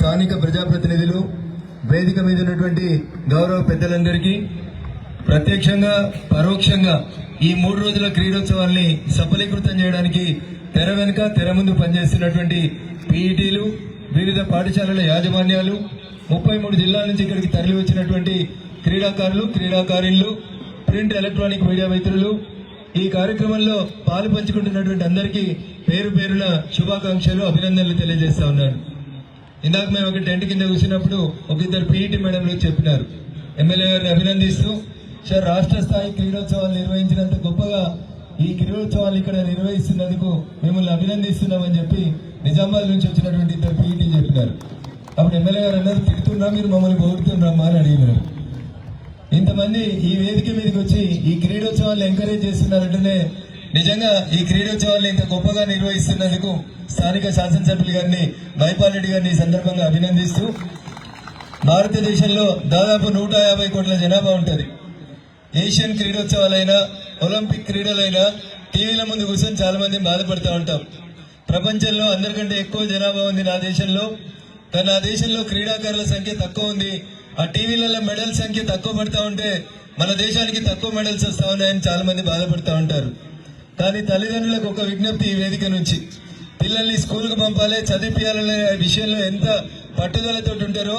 స్థానిక ప్రజాప్రతినిధులు, వేదిక మీద ఉన్నటువంటి గౌరవ పెద్దలందరికీ, ప్రత్యక్షంగా పరోక్షంగా ఈ 3 రోజుల క్రీడోత్సవాల్ని సఫలీకృతం చేయడానికి తెర వెనుక తెర ముందు పనిచేస్తున్నటువంటి పీఈటీలు, వివిధ పాఠశాలల యాజమాన్యాలు, 33 జిల్లాల నుంచి ఇక్కడికి తరలి వచ్చినటువంటి క్రీడాకారులు, క్రీడాకారిణులు, ప్రింట్ ఎలక్ట్రానిక్ మీడియా మిత్రులు, ఈ కార్యక్రమంలో పాలు పంచుకుంటున్నటువంటి అందరికీ పేరు పేరున శుభాకాంక్షలు, అభినందనలు తెలియజేస్తా ఉన్నాను. ఇందాక మేము ఒక టెంట్ కింద కూర్చున్నప్పుడు ఒక ఇద్దరు పీఈటీ మేడంలు చెప్పినారు, ఎమ్మెల్యే గారిని అభినందిస్తూ, సార్ రాష్ట్ర స్థాయి క్రీడోత్సవాలు నిర్వహించినంత గొప్పగా ఈ క్రీడోత్సవాలు ఇక్కడ నిర్వహిస్తున్నందుకు మిమ్మల్ని అభినందిస్తున్నామని చెప్పి నిజామాబాద్ నుంచి వచ్చినటువంటి ఇద్దరు పీఈటీ చెప్పినారు. అప్పుడు ఎమ్మెల్యే గారు అన్నారు, తిడుతున్నా మీరు మమ్మల్ని పొగుడుతున్నామా అని అడిగినారు. ఇంతమంది ఈ వేదిక మీదకి వచ్చి ఈ క్రీడోత్సవాలను ఎంకరేజ్ చేస్తున్నారంటేనే నిజంగా ఈ క్రీడోత్సవాలను ఇంత గొప్పగా నిర్వహిస్తున్నందుకు స్థానిక శాసనసభ్యులు గారిని, మైపాల్ రెడ్డి గారిని ఈ సందర్భంగా అభినందిస్తూ, భారతదేశంలో దాదాపు 150 కోట్ల జనాభా ఉంటుంది. ఏషియన్ క్రీడోత్సవాలైనా, ఒలింపిక్ క్రీడలైనా టీవీల ముందు కూర్చొని చాలా మంది బాధపడుతూ ఉంటాం. ప్రపంచంలో అందరికంటే ఎక్కువ జనాభా ఉంది నా దేశంలో, కానీ నా దేశంలో క్రీడాకారుల సంఖ్య తక్కువ ఉంది. ఆ టీవీలలో మెడల్ సంఖ్య తక్కువ పడతా ఉంటే మన దేశానికి తక్కువ మెడల్స్ వస్తా ఉన్నాయని చాలా మంది బాధపడుతూ ఉంటారు. కానీ తల్లిదండ్రులకు ఒక విజ్ఞప్తి ఈ వేదిక నుంచి, పిల్లల్ని స్కూల్కు పంపాలి, చదివించాలనే విషయంలో ఎంత పట్టుదలతో ఉంటారో,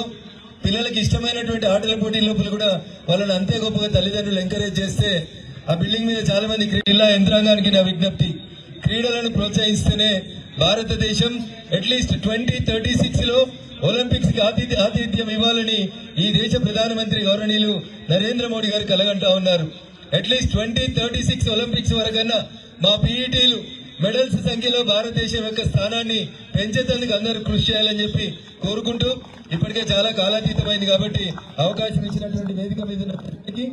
పిల్లలకి ఇష్టమైనటువంటి ఆటల పోటీ లోపల కూడా వాళ్ళని అంతే గొప్పగా తల్లిదండ్రులు ఎంకరేజ్ చేస్తే, ఆ బిల్డింగ్ మీద చాలా మంది క్రీడా యంత్రాంగానికి నా విజ్ఞప్తి, క్రీడలను ప్రోత్సహిస్తేనే భారతదేశం అట్లీస్ట్ 2036 లో ఒలింపిక్స్ కి ఆతిథ్యం ఇవ్వాలని ఈ దేశ ప్రధానమంత్రి గౌరవనీయులు నరేంద్ర మోడీ గారు కలగంటా ఉన్నారు. అట్లీస్ట్ 2036 ఒలింపిక్స్ వరకన్నా మా పీఈటీలు మెడల్స్ సంఖ్యలో భారతదేశం యొక్క స్థానాన్ని పెంచేందుకు అందరూ కృషి చేయాలని చెప్పి కోరుకుంటూ, ఇప్పటికే చాలా కాలాతీతమైంది కాబట్టి అవకాశం ఇచ్చినటువంటి వేదిక మీద ఉన్నప్పటికీ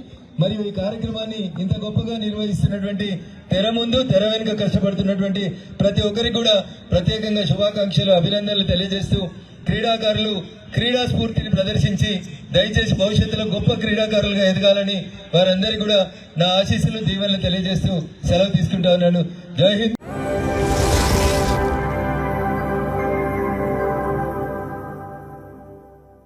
మరియు ఈ కార్యక్రమాన్ని ఇంత గొప్పగా నిర్వహిస్తున్నటువంటి తెర ముందు తెర వెనుక కష్టపడుతున్నటువంటి ప్రతి ఒక్కరికి కూడా ప్రత్యేకంగా శుభాకాంక్షలు, అభినందనలు తెలియజేస్తూ, క్రీడాకారులు క్రీడా స్ఫూర్తిని ప్రదర్శించి దయచేసి భవిష్యత్తులో గొప్ప క్రీడాకారులుగా ఎదగాలని వారందరికీ కూడా నా ఆశీస్సులు, దీవెనలు తెలియజేస్తూ సెలవు తీసుకుంటా ఉన్నాను. జై హింద్.